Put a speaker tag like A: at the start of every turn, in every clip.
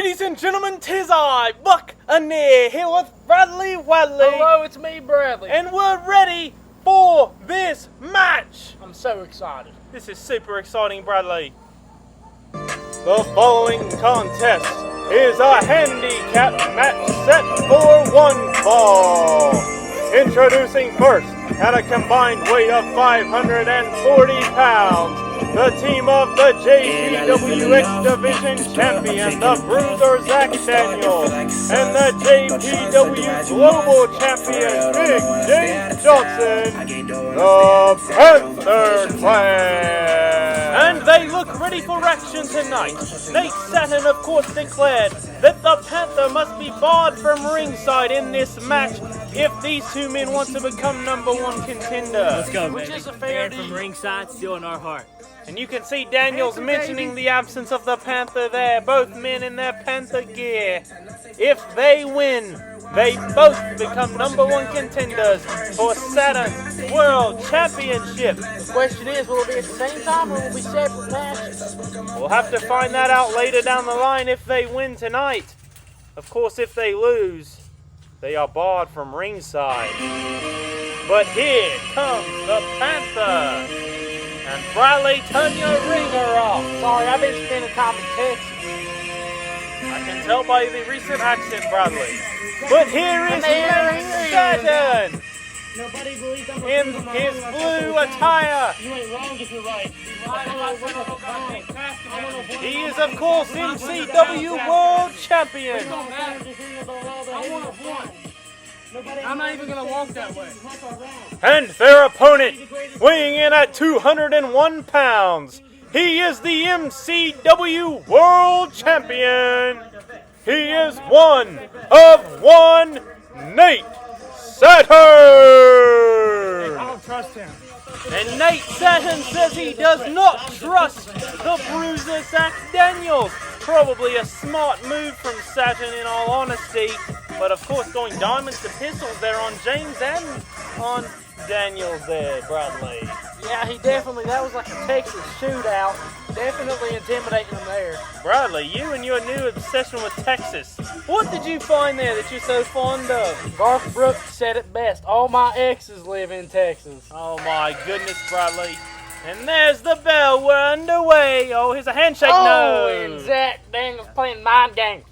A: Ladies and gentlemen, 'tis I, Buccaneer, here with Bradley Wadley.
B: Hello, it's me, Bradley.
A: And we're ready for this match.
B: I'm so excited.
A: This is super exciting, Bradley. The following contest is a handicap match set for one fall. Introducing first, at a combined weight of 540 pounds, the team of the JPWX Division Champion, the Bruiser Zach Daniels, and the JPW Global Champion, Big James Johnson, the Panther Clan. And they look ready for action tonight. Nate Saturn, of course, declared that the Panther must be barred from ringside in this match if these two men want to become #1 contender.
C: Let's go,
B: Which
C: baby.
B: is a fair
C: from
B: deal.
C: ringside, still in our heart.
A: And you can see Daniels mentioning the absence of the Panther there, both men in their Panther gear. If they win, they both become #1 contenders for Saturn World Championship.
B: The question is, will it be at the same time or will it be separate matches?
A: We'll have to find that out later down the line if they win tonight. Of course, if they lose, they are barred from ringside. But here comes the Panther. And Bradley, turn your ringer off.
B: Sorry, I've been spending time in Texas.
A: I can tell by the recent accent, Bradley. But here is Nate Saturn
C: Nobody believes I'm
A: in his blue attire.
C: You ain't wrong if you're right.
A: He is, of course, MCW World Champion.
B: I'm not even going to walk that way.
A: And their opponent, weighing in at 201 pounds, he is the MCW World Champion. He is one of one, Nate Saturn.
C: I don't trust him.
A: And Nate Saturn says he does not trust the Bruiser Zach Daniels. Probably a smart move from Saturn in all honesty. But of course going diamonds to pistols there on James and on Daniels there, Bradley.
B: Yeah, that was like a Texas shootout. Definitely intimidating them there.
A: Bradley, you and your new obsession with Texas. What did you find there that you're so fond of?
B: Garth Brooks said it best. All my exes live in Texas.
A: Oh my goodness, Bradley. And there's the bell. We're underway. Oh, here's a handshake.
B: Oh,
A: No.
B: and Zach Daniels playing mind games.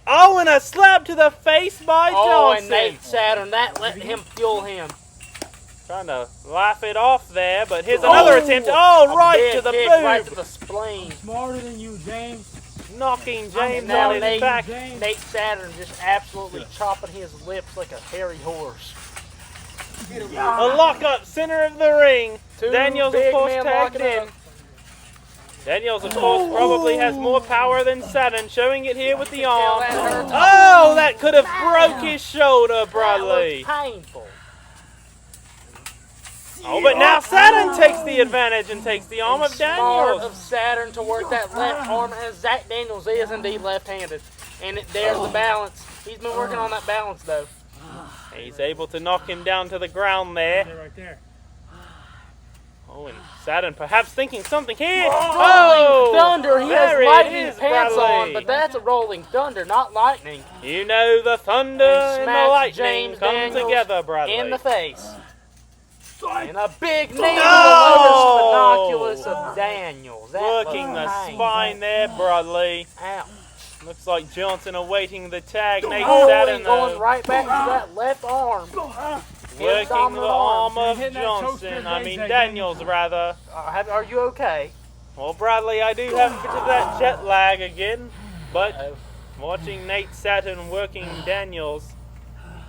A: Oh, and a slap to the face by
B: Oh,
A: Johnson.
B: and Nate Saturn, that let him fuel him.
A: Trying to laugh it off there, but here's another attempt. Oh,
B: A
A: right
B: big
A: to the
B: kick,
A: boob.
B: right to the spleen.
C: Smarter than you, James.
A: Knocking James
B: Now
A: on his
B: Nate,
A: back.
B: Nate Saturn just absolutely chopping his lips like a hairy horse.
A: A lockup, center of the ring.
B: Two
A: Daniels, of
B: big
A: course,
B: men
A: tagged
B: locking
A: in.
B: up.
A: Daniels, of course, probably has more power than Saturn, showing it here with the arm.
B: that hurt.
A: Oh, that could have broke his shoulder, Bradley.
B: That was painful.
A: Oh, but now Saturn takes the advantage and takes the arm of
B: Smart
A: Daniels.
B: of Saturn to work that left arm, as Zach Daniels is indeed left-handed. And there's the balance. He's been working on that balance, though.
A: He's able to knock him down to the ground there.
C: Right there.
A: Oh, and Saturn perhaps thinking something here.
B: Rolling Thunder, he has
A: there it
B: lightning
A: is,
B: pants
A: Bradley.
B: on, but that's a Rolling Thunder, not lightning.
A: You know the thunder and the
B: Smacks
A: lightning
B: James
A: come
B: Daniels
A: together, Bradley.
B: in the face. And a big knee
A: Oh!
B: to the lotus binoculars of Daniels. That
A: Working
B: was
A: the
B: pain.
A: spine there, Bradley.
B: Ouch.
A: Looks like Johnson awaiting the tag. Nate
B: Oh,
A: Saturn,
B: and going
A: though,
B: right back to that left arm.
A: working
B: dominant
A: the arm
B: arm.
A: of
C: Hitting that
A: Johnson.
C: choke
A: I mean
C: there, James.
A: Daniels, rather.
B: Are you okay?
A: Well, Bradley, I do have a bit of that jet lag again, but watching Nate Saturn working Daniels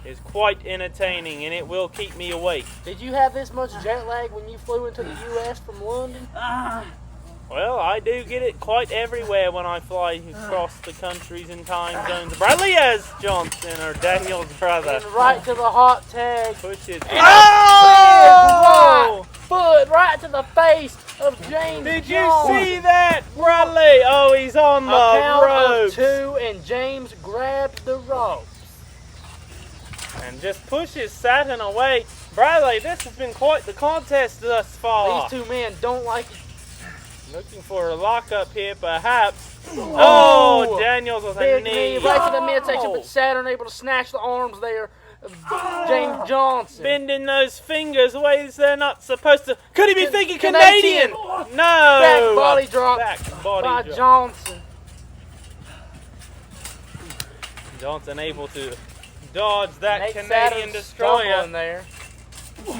A: is quite entertaining, and it will keep me awake.
B: Did you have this much jet lag when you flew into the U.S. from London?
A: Well, I do get it quite everywhere when I fly across the countries and time zones. Bradley as Johnson, or Daniel's brother,
B: And right to the hot tag.
A: pushes.
B: Right foot right to the face of James
A: Did you
B: Jones.
A: see that, Bradley? Oh, he's on the
B: A count
A: ropes.
B: of two, and James grabbed the rope.
A: And just pushes Saturn away. Bradley, this has been quite the contest thus far.
B: These two men don't like it.
A: Looking for a lockup here, perhaps. Oh, Daniels with a
B: Big
A: knee.
B: right to the midsection, but Saturn able to snatch the arms there of James Johnson.
A: Bending those fingers ways they're not supposed to. Could he be thinking
B: Canadian?
A: Canadian? No.
B: Back body drop
A: Back body
B: by
A: drop.
B: Johnson.
A: Johnson able to dodge that
B: Nate
A: Canadian
B: Saturn's
A: destroyer.
B: stumbling there.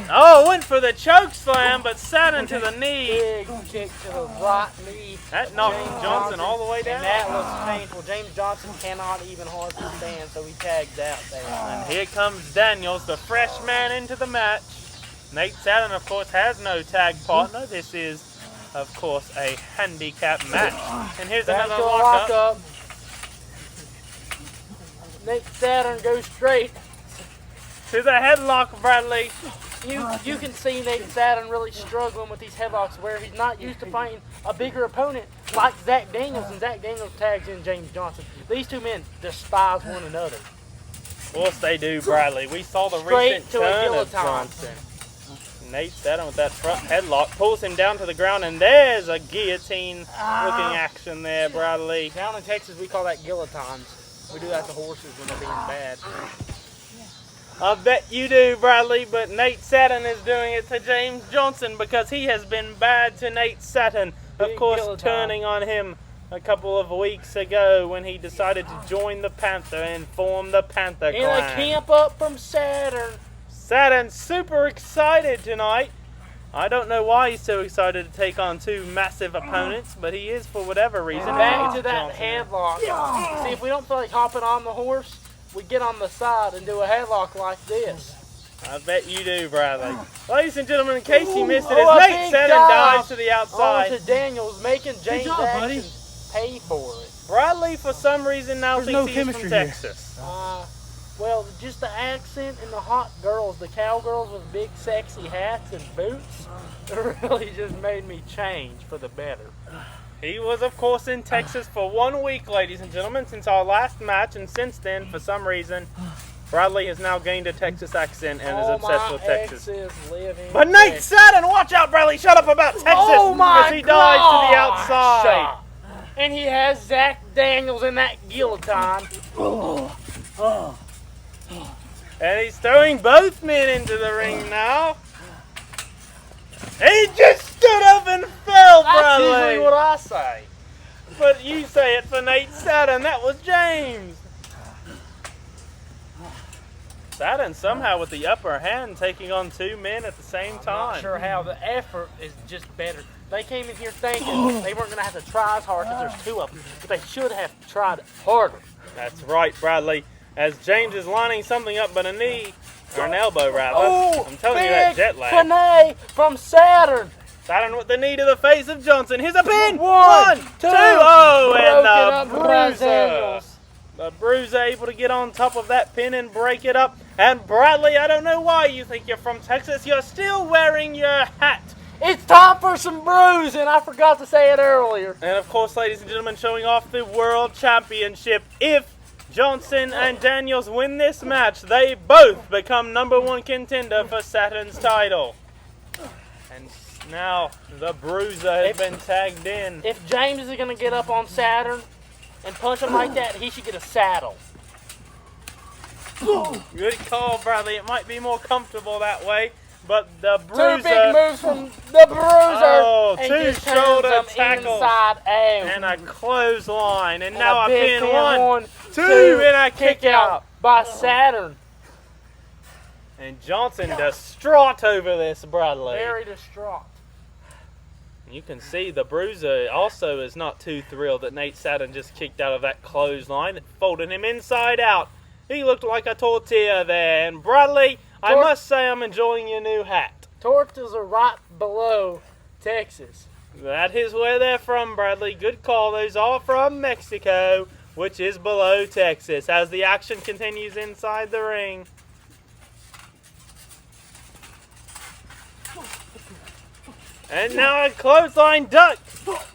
A: Oh, went for the choke slam, but Saturn to the knee.
B: Big kick to the right knee.
A: That knocked
B: James
A: Johnson all the way down.
B: And that looks painful. James Johnson cannot even hardly stand, so he tags out there.
A: And here comes Daniels, the fresh man into the match. Nate Saturn, of course, has no tag partner. This is, of course, a handicap match. And here's
B: Back
A: another
B: to a
A: lockup.
B: Nate Saturn goes straight.
A: To the headlock, Bradley.
B: You can see Nate Saturn really struggling with these headlocks where he's not used to fighting a bigger opponent like Zach Daniels, and Zach Daniels tags in James Johnson. These two men despise one another.
A: Of course they do, Bradley. We saw the
B: Straight
A: recent
B: to a
A: turn of
B: guillotine.
A: Johnson. Nate Saturn with that front headlock pulls him down to the ground, and there's a guillotine-looking action there, Bradley.
B: Down in Texas, we call that guillotines. We do that to horses when they're being bad.
A: I bet you do, Bradley, but Nate Saturn is doing it to James Johnson because he has been bad to Nate Saturn. Of
B: Big
A: course,
B: guillotine.
A: turning on him a couple of weeks ago when he decided to join the Panther and form the Panther Clan.
B: And a camp up from Saturn.
A: Saturn's super excited tonight. I don't know why he's so excited to take on two massive opponents, but he is for whatever reason.
B: Back to that
A: Johnson.
B: headlock. See, if we don't feel like hopping on the horse, we get on the side and do a headlock like this.
A: I bet you do, Bradley. Ladies and gentlemen, in case you missed it,
B: Oh, a
A: as Nate
B: big
A: Saturn
B: dive
A: dives to the outside.
B: On to Daniels, making James
C: job, buddy.
B: Actions pay for it.
A: Bradley, for some reason, now
C: There's
A: thinks
C: no
A: he's from
C: chemistry here.
A: Texas.
B: Well, just the accent and the hot girls, the cowgirls with big sexy hats and boots, really just made me change for the better.
A: He was, of course, in Texas for 1 week, ladies and gentlemen, since our last match, and since then, for some reason, Bradley has now gained a Texas accent and is obsessed with Texas. But Nate Saturn, watch out, Bradley! Shut up about Texas!
B: Oh my
A: as he dives to the outside.
B: gosh. And he has Zach Daniels in that guillotine.
A: And he's throwing both men into the ring now. He just stood up and fell,
B: That's usually
A: Bradley.
B: what I say.
A: But you say it for Nate Saturn. That was James. Saturn somehow with the upper hand, taking on two men at the same
B: I'm
A: time.
B: not sure how. The effort is just better. They came in here thinking they weren't going to have to try as hard because there's two of them, but they should have tried harder.
A: That's right, Bradley. As James is lining something up but a knee, or an elbow rather.
B: Oh,
A: I'm telling you that jet lag.
B: Panay from Saturn.
A: Saturn with the knee to the face of Johnson. Here's a pin.
B: One,
A: Two.
B: two.
A: Oh,
B: Broken
A: and
B: up
A: the
B: by
A: bruiser.
B: Daniels.
A: The bruiser able to get on top of that pin and break it up. And Bradley, I don't know why you think you're from Texas. You're still wearing your hat.
B: It's time for some bruising. I forgot to say it earlier.
A: And of course, ladies and gentlemen, showing off the World Championship. If Johnson and Daniels win this match, they both become #1 contender for Saturn's title. And now the bruiser has been tagged in.
B: If James is going to get up on Saturn and punch him like that, he should get a saddle.
A: Good call, Bradley. It might be more comfortable that way, but the
B: Two
A: bruiser
B: big moves from the bruiser.
A: Oh,
B: and
A: two
B: just turns
A: shoulder
B: them
A: tackles.
B: inside out.
A: and a clothesline, and now a
B: big
A: pin.
B: pin,
A: 1, 2, and a kick out.
B: by Saturn.
A: And Johnson distraught over this, Bradley.
B: Very distraught.
A: You can see the bruiser also is not too thrilled that Nate Saturn just kicked out of that clothesline. It folded him inside out. He looked like a tortilla there. And Bradley, I must say I'm enjoying your new hat.
B: Tortas are right below Texas.
A: That is where they're from, Bradley. Good call. Those are from Mexico, which is below Texas, as the action continues inside the ring. And now a clothesline duck.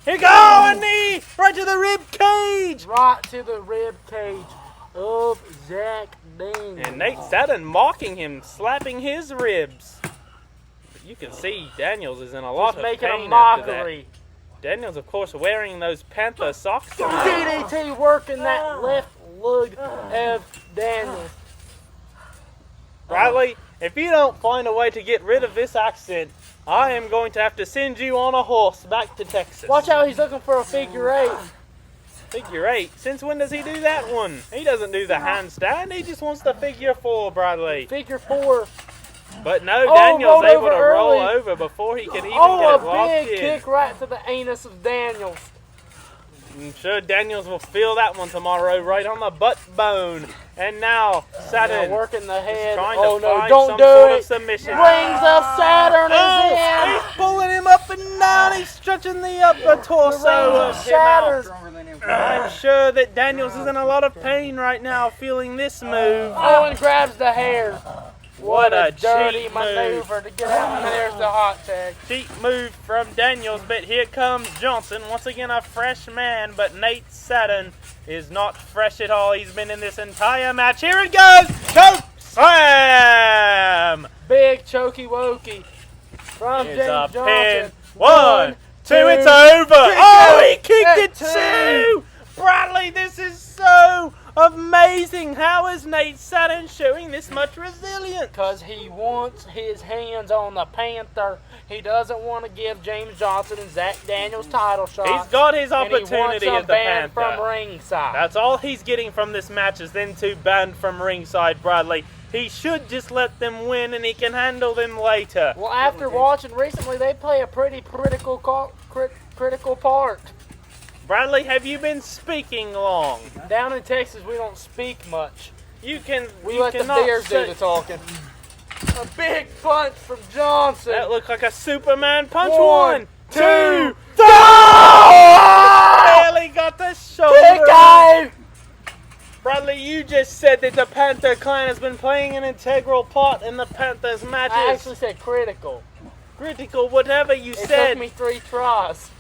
A: Here go, a knee right to the rib cage.
B: Right to the rib cage of Zach Daniels.
A: And Nate Saturn mocking him, slapping his ribs. You can see Daniels is in a lot
B: Just
A: of
B: making
A: pain
B: a
A: after that.
B: mockery
A: Daniels, of course, wearing those Panther socks.
B: DDT working that left leg of Daniels.
A: Bradley, if you don't find a way to get rid of this accent, I am going to have to send you on a horse back to Texas.
B: Watch out, he's looking for a figure 8.
A: Figure 8? Since when does he do that one? He doesn't do the handstand, he just wants the figure 4, Bradley.
B: Figure 4.
A: But no, Daniels
B: rolled
A: able
B: over
A: to roll
B: early.
A: over before he can even get
B: Oh,
A: it
B: a
A: locked
B: big
A: in.
B: kick right to the anus of Daniels.
A: I'm sure Daniels will feel that one tomorrow, right on the butt bone. And now Saturn
B: Now working the head.
A: trying
B: Oh
A: to
B: no,
A: find
B: don't
A: some
B: do
A: sort
B: it.
A: of submission.
B: Rings of Saturn is in.
A: He's pulling him up and down. He's stretching the upper torso
B: The rings
A: of
B: of
A: him out.
B: Saturn.
A: I'm sure that Daniels is in a lot of pain right now feeling this move.
B: Owen grabs the hair.
A: What a
B: dirty
A: cheap
B: maneuver to get out. And there's the hot tag.
A: Cheap move from Daniels, but here comes Johnson. Once again, a fresh man, but Nate Saturn is not fresh at all. He's been in this entire match. Here it goes! Choke slam!
B: Big chokey wokey from
A: Here's
B: James
A: a
B: Johnson.
A: pin. 1, 2, it's over. Oh, he kicked it
B: two.
A: too! Bradley, this is so amazing. How is Nate Saturn showing this much resilience?
B: Because he wants his hands on the Panther. He doesn't want to give James Johnson and Zach Daniels title shots.
A: He's got his
B: and he wants
A: opportunity
B: them
A: as the
B: banned
A: Panther.
B: from ringside.
A: That's all he's getting from this match is them two banned from ringside, Bradley. He should just let them win and he can handle them later.
B: Well, after watching recently, they play a pretty critical part.
A: Bradley, have you been speaking long?
B: Down in Texas, we don't speak much.
A: You can.
B: We
A: you
B: let the
A: cannot
B: beers
A: say-
B: do the talking. A big punch from Johnson.
A: That looked like a Superman punch.
B: 1,
A: 2,
B: 2,
A: 3! Barely got the shoulder.
B: Kick out!
A: Bradley, you just said that the Panther Clan has been playing an integral part in the Panthers' matches.
B: I actually said critical.
A: Critical, whatever you
B: It
A: said.
B: took me 3 tries.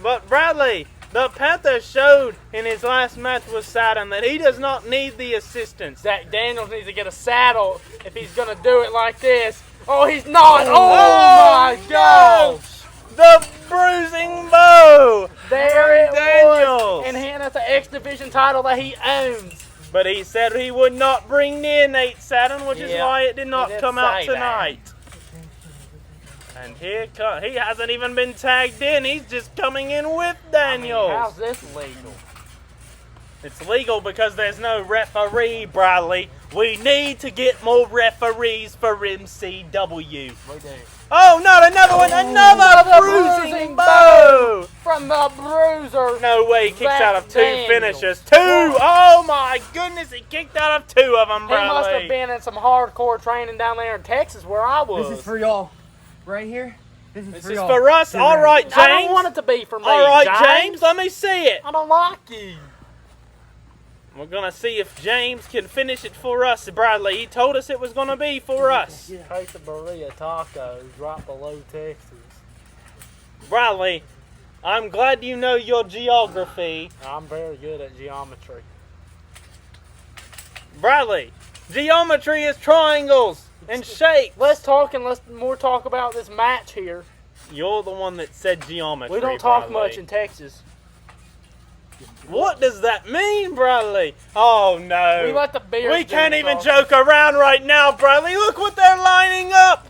A: But Bradley, the Panther showed in his last match with Saturn that he does not need the assistance.
B: Zach Daniels needs to get a saddle if he's going to do it like this. Oh, he's not. Oh, my
A: no!
B: gosh.
A: The bruising bow.
B: There it
A: Daniels.
B: was. And handing us the X Division title that he owns.
A: But he said he would not bring near Nate Saturn, which is
B: Yeah,
A: why it did not
B: he did
A: come out
B: say that.
A: tonight. And here he hasn't even been tagged in. He's just coming in with Daniels.
B: How's this legal?
A: It's legal because there's no referee, Bradley. We need to get more referees for MCW.
B: We do.
A: Oh, not another one. Another bruising bow.
B: From the bruiser.
A: No way he kicks
B: Zach
A: out of 2
B: Daniels.
A: finishers. 2! Oh my goodness, he kicked out of 2 of them,
B: He
A: Bradley.
B: must have been in some hardcore training down there in Texas where I was.
C: This is for y'all. Right here. This is
A: This
C: for
A: is
C: y'all.
A: for us. All right, James.
B: I don't want it to be for me.
A: All right, James. Let me see it.
B: I don't like you.
A: We're going to see if James can finish it for us, Bradley. He told us it was going to be for us.
B: Quesadilla tacos right below Texas.
A: Bradley, I'm glad you know your geography.
B: I'm very good at geometry.
A: Bradley, geometry is triangles and shapes.
B: Let's talk and let's more talk about this match here.
A: You're the one that said geometry,
B: We don't talk
A: Bradley.
B: much in Texas.
A: What does that mean, Bradley? Oh, no.
B: We let the beers
A: We
B: do
A: can't
B: the
A: even
B: talking.
A: joke around right now, Bradley. Look what they're lining up.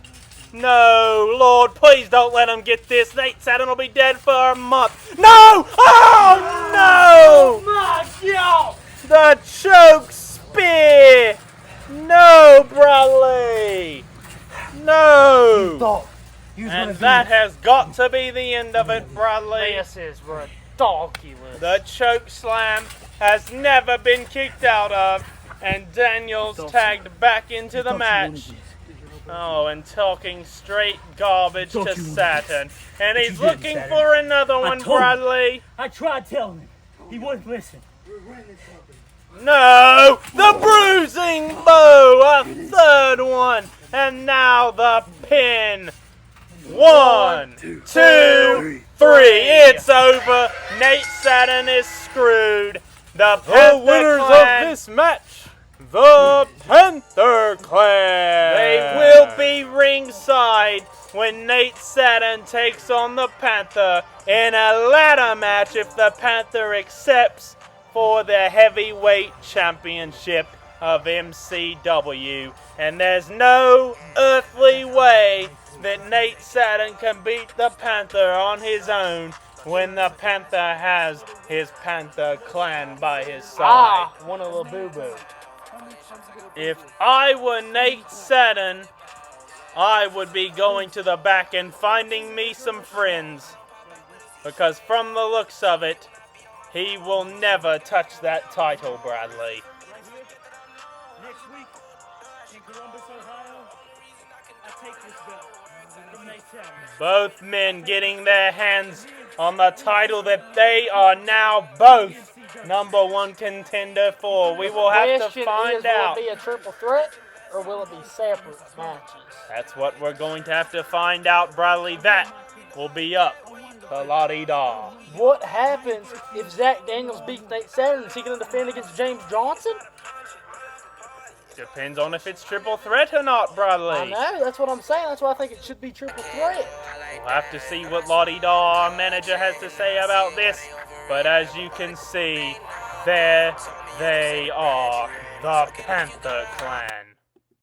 A: No, Lord, please don't let them get this. Nate Saturn will be dead for a month. No! Oh, no!
B: My God!
A: The choke spear. No, Bradley. No.
C: Thought you was gonna
A: And
C: be
A: that has got to be the end of it, Bradley.
B: This is ridiculous.
A: The choke slam has never been kicked out of, and Daniels tagged back into the match. Oh, and talking straight garbage to Saturn. And he's
C: you did,
A: looking
C: Saturn.
A: for another one,
C: told you.
A: Bradley.
C: I tried telling him. He wouldn't listen.
A: No! The bruising bow! A third one! And now the pin. 1, 2, 3. It's over. Nate Saturn is screwed. The Panther Clan
D: this match
A: the Panther Clan.
D: They will be ringside when Nate Saturn takes on the Panther in a ladder match if the Panther accepts for the heavyweight championship of MCW. And there's no earthly way that Nate Saturn can beat the Panther on his own when the Panther has his Panther Clan by his side.
B: One a little boo-boo.
D: If I were Nate Saturn, I would be going to the back and finding me some friends. Because from the looks of it, he will never touch that title, Bradley.
C: Next week in Columbus, Ohio, I take this belt from Nate Saturn.
D: Both men getting their hands on the title that they are now both #1 contender for. We will have to
B: Question
D: find
B: is,
D: out.
B: will it be a triple threat or will it be separate matches?
D: That's what we're going to have to find out, Bradley. That will be up to La-di-da.
B: What happens if Zach Daniels beats Nate Saturn? Is he going to defend against James Johnson?
D: Depends on if it's triple threat or not, Bradley.
B: I know, that's what I'm saying. That's why I think it should be triple threat.
D: We'll have to see what La-di-da manager has to say about this. But as you can see, there they are, the Panther Clan.